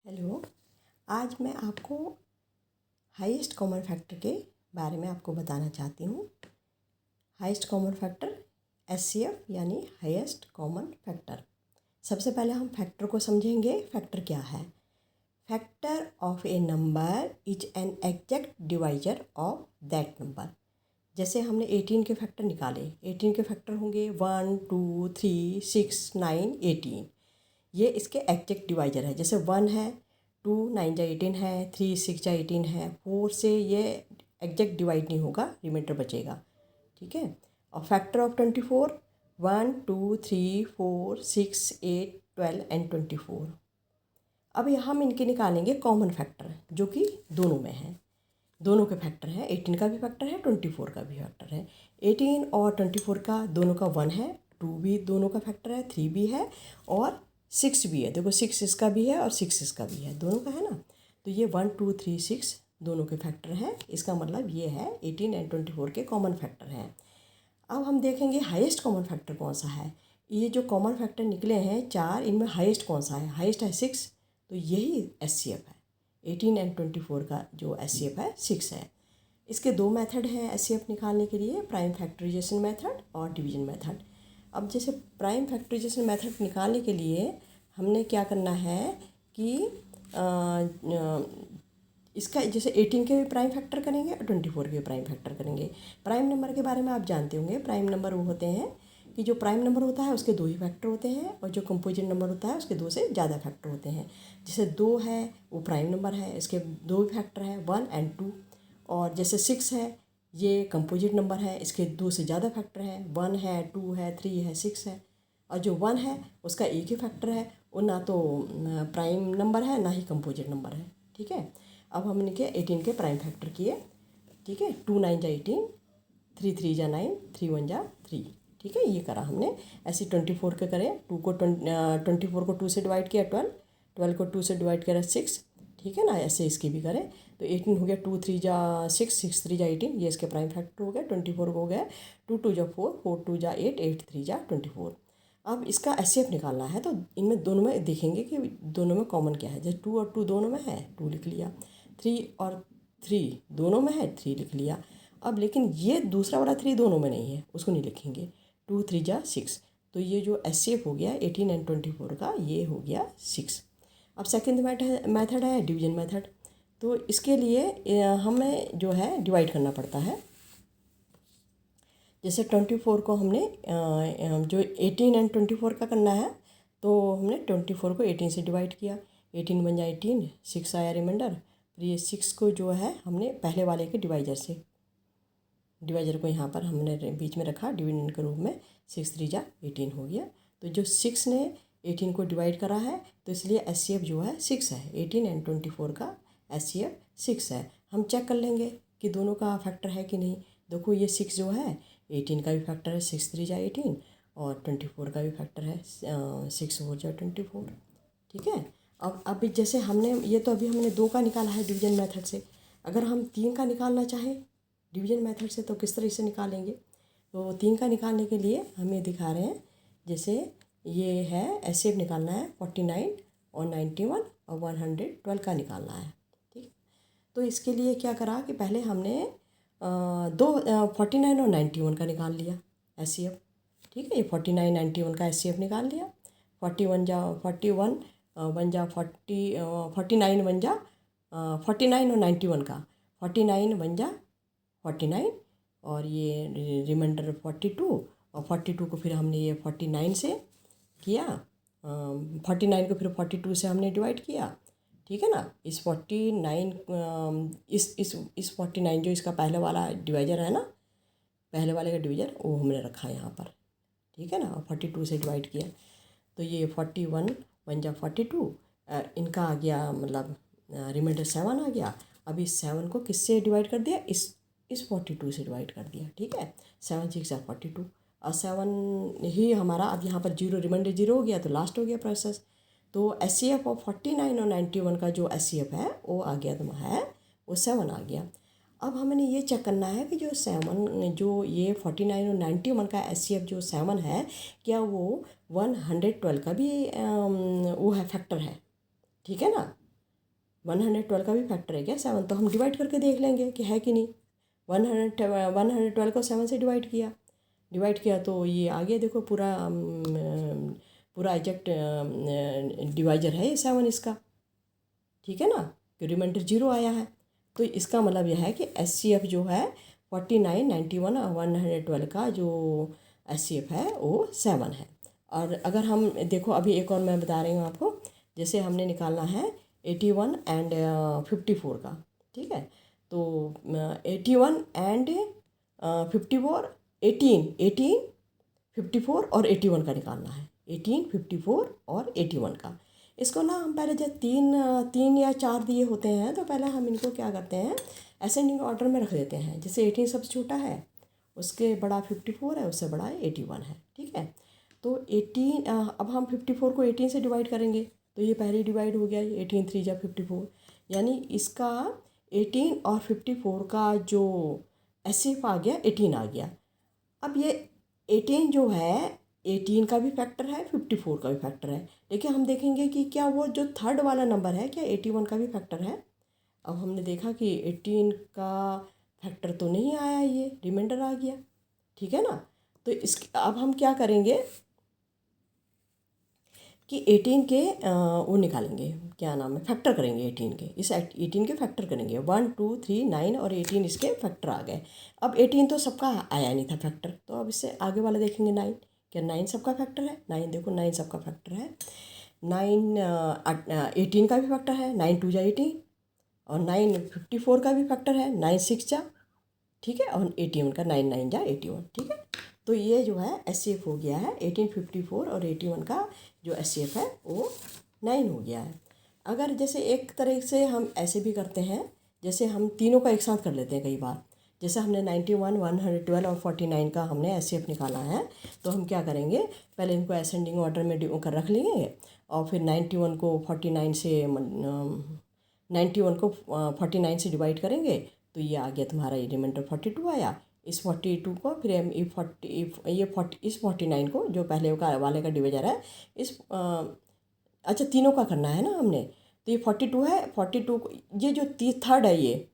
Hello. आज मैं आपको हाईएस्ट कॉमन फैक्टर के बारे में आपको बताना चाहती हूँ। हाईएस्ट कॉमन फैक्टर एचसीएफ यानी हाईएस्ट कॉमन फैक्टर। सबसे पहले हम फैक्टर को समझेंगे। फैक्टर क्या है? Factor of A number is an exact divisor of that number. जैसे हमने 18 के फैक्टर निकाले, 18 के फैक्टर होंगे 1, 2, 3, 6, 9, 18। ये इसके एग्जैक्ट डिवाइजर है। जैसे 1 है, 2 9 जा 18 है, 3 6 जा 18 है, 4 से ये एग्जैक्ट डिवाइड नहीं होगा, रिमाइंडर बचेगा। ठीक है। और फैक्टर ऑफ 24 1 2 3 4 6 8 12 एंड 24। अब हम इनके निकालेंगे कॉमन फैक्टर जो कि दोनों में है। दोनों के फैक्टर हैं, 18 का भी फैक्टर है, 24 का भी फैक्टर है। 18 और 24 का दोनों का 1 है, 2 भी दोनों का फैक्टर है, 3 भी है और 6 भी है। देखो 6 इसका भी है और 6 इसका भी है, दोनों का है ना। तो ये 1 2 3 6 दोनों के फैक्टर हैं। इसका मतलब ये है 18 एंड 24 के कॉमन फैक्टर हैं। अब हम देखेंगे हाईएस्ट कॉमन फैक्टर कौन सा है। ये जो कॉमन फैक्टर निकले हैं 4, इनमें हाईएस्ट कौन सा है? हाईएस्ट है 6, तो यही एचसीएफ है। 18 एंड 24 का जो एचसीएफ है 6 है। इसके दो मेथड हैं एचसीएफ निकालने के लिए, प्राइम फैक्टराइजेशन मेथड और डिवीजन मेथड। अब जैसे प्राइम फैक्टराइजेशन मेथड निकालने के लिए हमने क्या करना है कि इसका जैसे 18 के भी प्राइम फैक्टर करेंगे और 24 के भी प्राइम फैक्टर करेंगे। प्राइम नंबर के बारे में आप जानते होंगे। प्राइम नंबर वो होते हैं कि जो प्राइम नंबर होता है उसके 2 ही फैक्टर होते हैं और जो कंपोजिट नंबर होता है उसके 2 से ज़्यादा फैक्टर होते हैं। जैसे 2 है वो प्राइम नंबर है, इसके 2 फैक्टर हैं 1 एंड 2। और जैसे 6 है ये कंपोजिट नंबर है, इसके 2 से ज़्यादा फैक्टर हैं, 1 है, 2 है, 3 है, 6 है। और जो 1 है उसका एक ही फैक्टर है, वो ना तो प्राइम नंबर है ना ही कंपोजिट नंबर है। ठीक है। अब हमने क्या 18 के प्राइम फैक्टर किए। ठीक है। 2 9 जा 18, 3 3 जा 9, 3 1 जा 3। ठीक है, ये करा हमने। ऐसे 24 के करें, 24 को 2 से डिवाइड किया 12, 12 को 2 से डिवाइड करा 6। ठीक है ना, ऐसे इसकी भी करें तो 18 हो गया, 2 3 जा 6, 6 3 जा 18, ये इसके प्राइम फैक्टर हो गया। 24 को हो गया 2 2 जा 4, 4 2 जा 8, 8 3 जा 24। अब इसका एचसीएफ निकालना है तो इनमें दोनों में देखेंगे कि दोनों में कॉमन क्या है। जैसे 2 और 2 दोनों में है, 2 लिख लिया। 3 और 3 दोनों में है, 3 लिख लिया। अब लेकिन ये दूसरा वाला 3 दोनों में नहीं है, उसको नहीं लिखेंगे। 2 3 जा 6, तो ये जो एचसीएफ हो गया 18 एंड 24 का, ये हो गया 6। अब सेकंड मेथड है डिवीजन मेथड। तो इसके लिए हमें जो है डिवाइड करना पड़ता है। जैसे 24 को हमने जो 18 एंड 24 का करना है तो हमने 24 को 18 से डिवाइड किया। 18 बन जाए 18, 6 आया रिमाइंडर। फिर ये 6 को जो है हमने पहले वाले के डिवाइजर को यहाँ पर हमने बीच में रखा डिविडेंड के रूप में। 6 3 जा 18 हो गया। तो जो 6 ने 18 को डिवाइड करा है तो इसलिए एचसीएफ जो है 6 है। 18 एंड 24 का एचसीएफ 6 है। हम चेक कर लेंगे कि दोनों का फैक्टर है कि नहीं। देखो ये 6 जो है 18 का भी फैक्टर है, 6 3 जा 18, और 24 का भी फैक्टर है 6 4 जा 24। ठीक है। अब अभी जैसे हमने ये तो अभी हमने 2 का निकाला है डिवीजन मेथड से। अगर हम 3 का निकालना चाहें डिवीजन मेथड से तो किस तरह से निकालेंगे? तो 3 का निकालने के लिए हमें दिखा रहे हैं। जैसे ये है एचसीएफ निकालना है 49 और 91 और 112 का निकालना है। ठीक। तो इसके लिए क्या करा कि पहले हमने 49 और 91 का निकाल लिया एचसीएफ। ठीक है, ये 49 91 का एचसीएफ निकाल लिया। 41 जा 41 बन जा 49 बन जा 49 और 91 का 49 बन जा 49, और ये रिमाइंडर 42, और 42 को फिर हमने ये 49 से किया। 49 को फिर 42 से हमने डिवाइड किया। ठीक है ना। इस 49 इस 49 जो इसका पहले वाला डिवाइजर है ना, पहले वाले का डिवीजर वो हमने रखा यहाँ पर। ठीक है ना, और 42 से डिवाइड किया तो ये 41 बन जा 42, इनका आ गया मतलब रिमाइंडर 7 आ गया। अब इस 7 को किससे डिवाइड कर दिया? इस 42 से डिवाइड कर दिया। ठीक है, 7 6 42, और 7 ही हमारा अब यहाँ पर 0 रिमाइंडर 0 हो गया तो लास्ट हो गया प्रोसेस। तो एचसीएफ ऑफ 49 और 91 का जो एचसीएफ है वो आ गया तो है वो 7 आ गया। अब हमने ये चेक करना है कि जो 7 जो ये 49 और 91 का एचसीएफ जो 7 है क्या वो 112 का भी वो है फैक्टर है। ठीक है ना। 112 का भी फैक्टर है क्या 7? तो हम डिवाइड करके देख लेंगे कि है कि नहीं। 112 को 7 से डिवाइड किया तो ये आ गया। देखो पूरा एग्जैक्ट डिवाइजर है ये 7 इसका, ठीक है ना, कि रिमाइंडर 0 आया है। तो इसका मतलब यह है कि SCF जो है 49, 91 और 112 का जो SCF है वो 7 है। और अगर हम देखो अभी एक और मैं बता रही हूँ आपको, जैसे हमने निकालना है 81 एंड 54 का, ठीक है। तो 81 एंड 54, 18, 54 और 81 का निकालना है। 18, 54 और 81 का। इसको ना हम पहले जब तीन या 4 दिए होते हैं तो पहले हम इनको क्या करते हैं, असेंडिंग ऑर्डर में रख देते हैं। जैसे 18 सबसे छोटा है, उसके बड़ा 54 है, उससे बड़ा 81 है, ठीक है। तो 18 अब हम 54 को 18 से डिवाइड करेंगे तो ये पहले डिवाइड हो गया, 18 3 जा 54, यानी इसका 18 और 54 का जो SCF आ गया 18 आ गया। अब ये 18 जो है 18 का भी फैक्टर है, 54 का भी फैक्टर है, लेकिन हम देखेंगे कि क्या वो जो थर्ड वाला नंबर है क्या 81 का भी फैक्टर है। अब हमने देखा कि 18 का फैक्टर तो नहीं आया, ये रिमाइंडर आ गया, ठीक है ना। तो अब हम क्या करेंगे कि 18 के वो निकालेंगे, क्या नाम है, फैक्टर करेंगे 18 के। इस 18 के फैक्टर करेंगे, 1 2 3 9 और 18 इसके फैक्टर आ गए। अब 18 तो सबका आया नहीं था फैक्टर, तो अब इससे आगे वाला देखेंगे 9, क्या 9 सबका फैक्टर है। 9 देखो 9 सबका फैक्टर है। 9 18 का भी फैक्टर है, 9 2 जा 18 और 9 54 का भी फैक्टर है, 9 6 जा, ठीक है, और 81 का 9 9 जा 81, ठीक है। तो ये जो है SCF हो गया है 1854 और 81 का जो SCF है वो 9 हो गया है। अगर जैसे एक तरह से हम ऐसे भी करते हैं, जैसे हम तीनों का एक साथ कर लेते हैं कई बार। जैसे हमने 91, 112 और 49 का हमने SCF निकाला है, तो हम क्या करेंगे, पहले इनको असेंडिंग ऑर्डर में कर रख लेंगे और फिर 91 को 49 से 91 को 49 से डिवाइड करेंगे तो ये आ गया तुम्हारा, ये रिमाइंडर 42 आया। इस 42 को फिर हम इस 49 को जो पहले का वाले का डिवीजर है, अच्छा तीनों का करना है ना हमने, तो ये 42 है। 42 को ये जो थर्ड है ये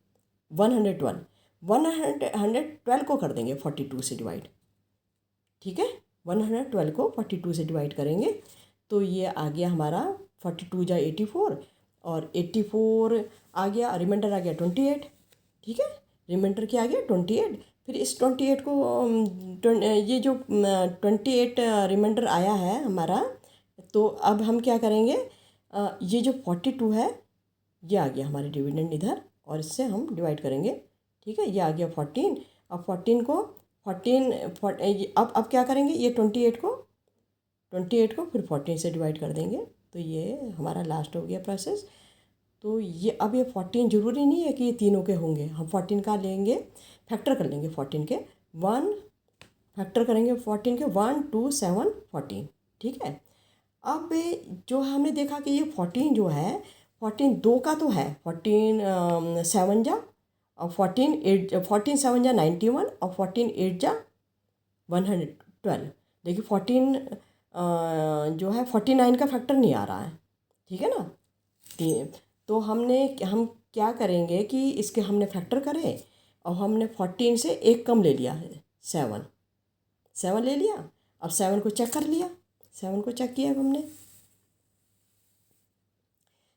112 को कर देंगे 42 से डिवाइड, ठीक है। 112 को 42 से डिवाइड करेंगे तो ये आ गया हमारा 42 जा 84 और 84 आ गया, रिमाइंडर आ गया 28, ठीक है। रिमाइंडर क्या आ गया 28। फिर इस 28 को ये जो 28 रिमाइंडर आया है हमारा, तो अब हम क्या करेंगे, ये जो 42 है ये आ गया हमारे डिविडेंड इधर और इससे हम डिवाइड करेंगे, ठीक है। ये आ गया 14। अब 14 को 14 अब क्या करेंगे, ये 28 को फिर 14 से डिवाइड कर देंगे तो ये हमारा लास्ट हो गया प्रोसेस। तो ये अब ये 14 ज़रूरी नहीं है कि ये तीनों के होंगे, हम 14 का लेंगे, फैक्टर कर लेंगे 14 के 1, फैक्टर करेंगे 14 के 1 2 7 14, ठीक है। अब जो हमने देखा कि ये 14 जो है 14 दो का तो है, 14 7 जा और 14 8 14 7 जा 91 और 14 8 जा 112, लेकिन 14 जो है 49 का फैक्टर नहीं आ रहा है, ठीक है ना। तो हम क्या करेंगे कि इसके हमने फैक्टर करें और हमने 14 से एक कम ले लिया है, 7 ले लिया। अब 7 को चेक कर लिया, 7 को चेक किया, अब हमने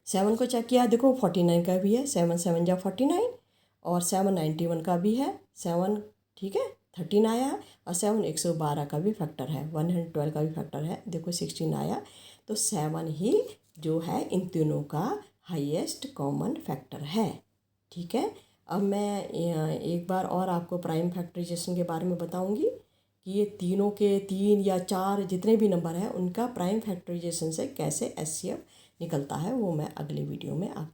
7 को चेक किया, देखो 49 का भी है, 7 7 जा 49 और 7 91 का भी है 7, ठीक है, 13 आया है और 7 112 का भी फैक्टर है, 112 का भी फैक्टर है, देखो 16 आया। तो 7 ही जो है इन तीनों का हाईएस्ट कॉमन फैक्टर है, ठीक है। अब मैं एक बार और आपको प्राइम फैक्टराइजेशन के बारे में बताऊंगी कि ये तीनों के 3 या 4 जितने भी नंबर हैं उनका प्राइम फैक्टराइजेशन से कैसे SCF निकलता है, वो मैं अगले वीडियो में आप